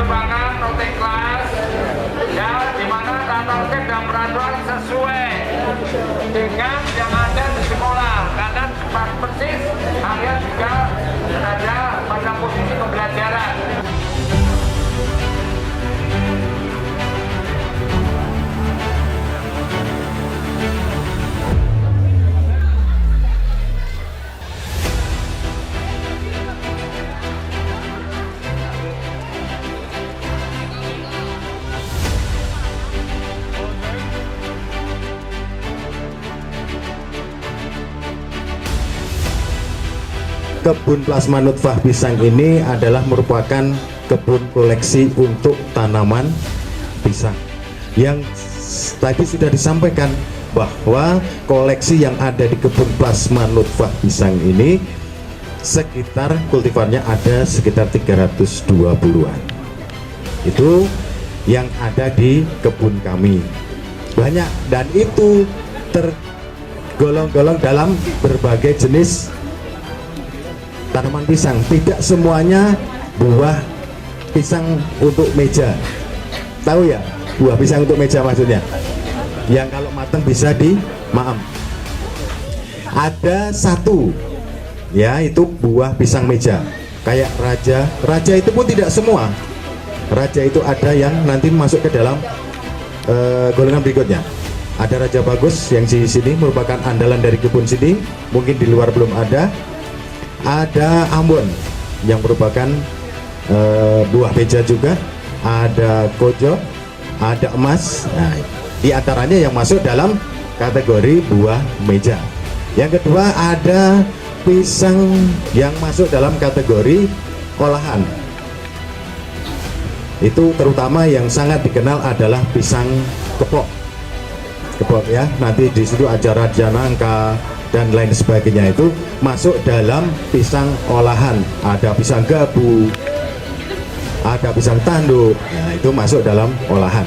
merupakan rutin kelas ya, di mana tata tertib dan peraturan sesuai dengan yang ada di sekolah, karena persis kalian juga berada pada posisi pembelajaran. Kebun plasma nutfah pisang ini adalah merupakan kebun koleksi untuk tanaman pisang yang tadi sudah disampaikan bahwa koleksi yang ada di kebun plasma nutfah pisang ini sekitar kultivarnya ada sekitar 320-an. Itu yang ada di kebun kami banyak, dan itu tergolong-golong dalam berbagai jenis tanaman pisang. Tidak semuanya buah pisang untuk meja, tahu ya, buah pisang untuk meja maksudnya, yang kalau matang bisa dimaem. Ada satu ya, itu buah pisang meja kayak raja itu pun tidak semua. Raja itu ada yang nanti masuk ke dalam golongan berikutnya. Ada raja bagus yang di sini merupakan andalan dari kebun sini, mungkin di luar belum ada. Ada Ambon yang merupakan buah meja juga, ada Kojo, ada emas. Nah, di antaranya yang masuk dalam kategori buah meja. Yang kedua ada pisang yang masuk dalam kategori olahan. Itu terutama yang sangat dikenal adalah pisang kepok. Kepok ya, nanti di situ ada raja nangka dan lain sebagainya, itu masuk dalam pisang olahan. Ada pisang gabu, ada pisang tanduk, nah itu masuk dalam olahan.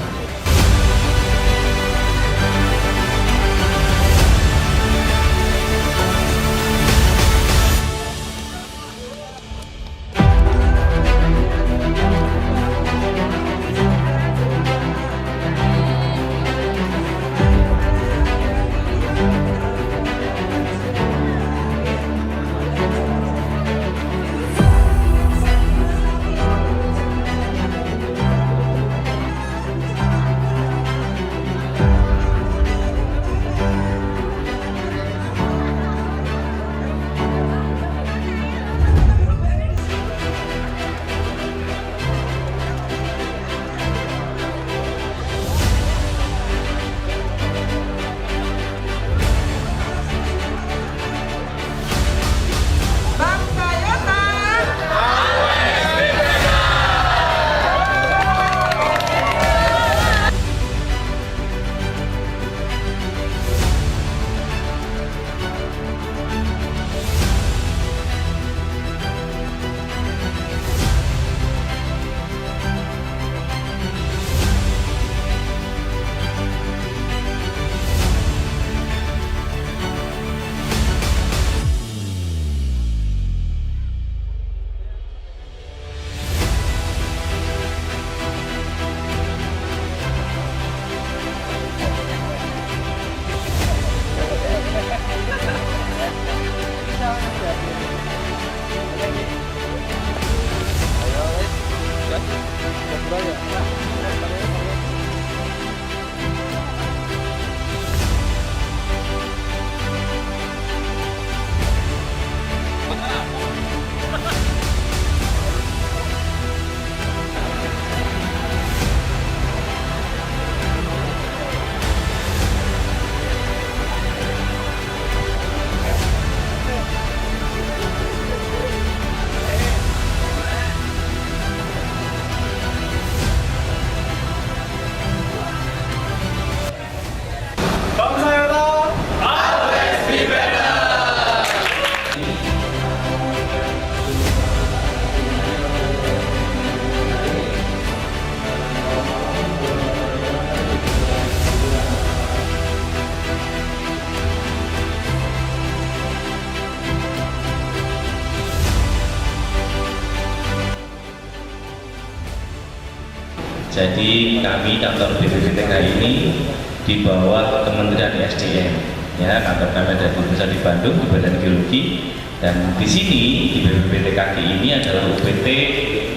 Jadi kami kantor BPPTK ini di bawah Kementerian SDM, ya, kantor kami ada di pusat di Bandung di Badan Geologi, dan di sini di BPPTK ini adalah UPT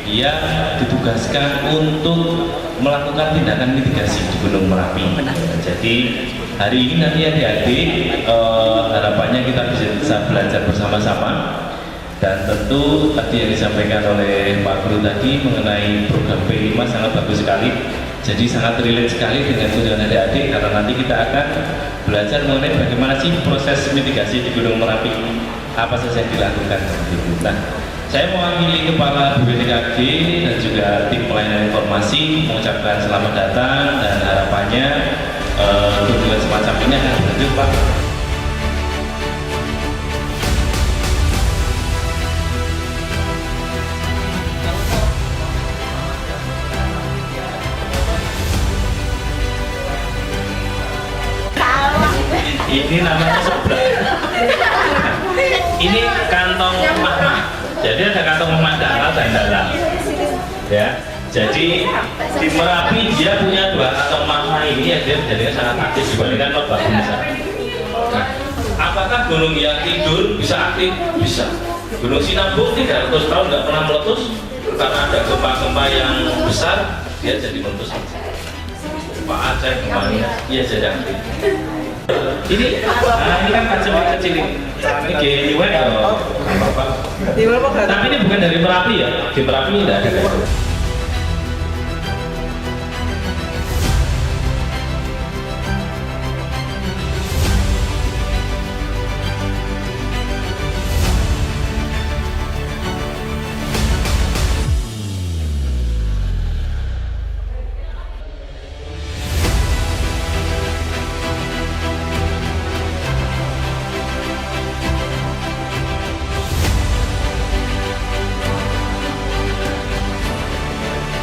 yang ditugaskan untuk melakukan tindakan mitigasi di Gunung Merapi. Jadi hari ini nanti adik-adik harapannya kita bisa belajar bersama-sama. Dan tentu tadi yang disampaikan oleh Pak Guru tadi mengenai program P5 sangat bagus sekali. Jadi sangat relate sekali dengan tujuan adik-adik, karena nanti kita akan belajar mengenai bagaimana sih proses mitigasi di Gunung Merapi, apa saja yang dilakukan. Nah, saya mewakili Kepala BPTKG dan juga tim pelayanan informasi mengucapkan selamat datang, dan harapannya kunjungan semacam ini akan berlanjut, Pak. Ini namanya seblak. Ini kantong mahmah. Jadi ada kantong mahmah darat dan dalam. Ya. Jadi di Merapi dia punya 2 kantong mahmah ini ya, dia menjadikan sangat aktif dibandingkan Lebak Bulus. Nah, apakah gunung yang tidur bisa aktif? Bisa. Gunung Sinabung 300 tahun nggak pernah meletus karena ada gempa-gempa yang besar, dia jadi meletus. Gempa Aceh kemarin, iya jadi aktif. Ini kan kecil ini. Ini GIW ya. Tapi ini bukan dari Merapi ya. Di Merapi tidak ada kayak gitu.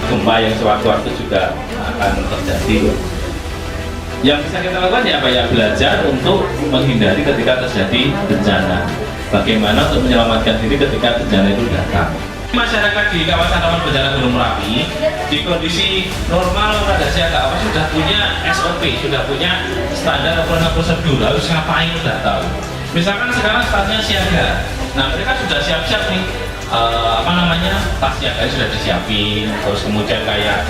Gempa yang sewaktu-waktu juga akan terjadi. Yang bisa kita lakukan ya apa ya, belajar untuk menghindari ketika terjadi bencana. Bagaimana untuk menyelamatkan diri ketika bencana itu datang. Masyarakat di kawasan rawan bencana Gunung Merapi di kondisi normal pada siaga apa sudah punya SOP, sudah punya standar prosedur, harus ngapain sudah tahu. Misalkan sekarang startnya siaga, nah mereka sudah siap-siap nih. Tas siaga sudah disiapin, terus kemudian kayak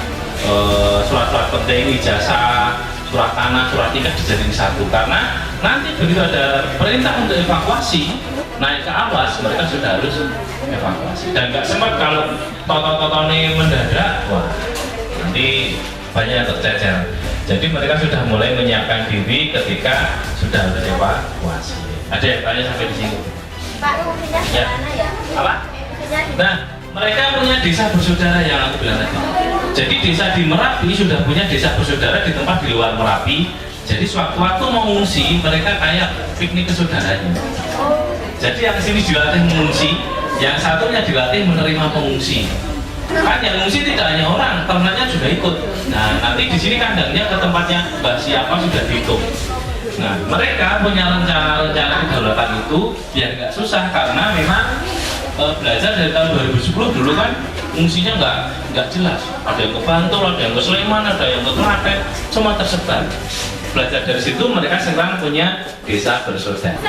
surat-surat penting, ijazah, surat tanah, surat nikah dijadiin satu, karena nanti begitu ada perintah untuk evakuasi naik ke awas, mereka sudah harus evakuasi, dan nggak sempat kalau toto-totone mendadak, wah nanti banyak tercecer. Jadi mereka sudah mulai menyiapkan diri ketika sudah harus evakuasi. Ada yang tanya sampai di sini? Pak, pindah ke mana ya? Apa? Nah, mereka punya desa bersaudara yang aku bilang tadi. Jadi desa di Merapi sudah punya desa bersaudara di tempat di luar Merapi. Jadi sewaktu-waktu mau ngungsi, mereka kayak piknik ke saudaranya. Jadi yang sini dilatih mengungsi, yang satunya dilatih menerima pengungsi. Kan yang ngungsi tidak hanya orang, ternaknya juga ikut. Nah, nanti di sini kandangnya ke tempatnya Mbak siapa sudah dihitung. Nah, mereka punya rencana-rencana kedaulatan itu biar nggak susah, karena memang belajar dari tahun 2010 dulu kan fungsinya nggak jelas, ada yang ke Bantul, ada yang ke Sleman, ada yang ke Klaten, semua tersebar. Belajar dari situ mereka sekarang punya desa bersaudara.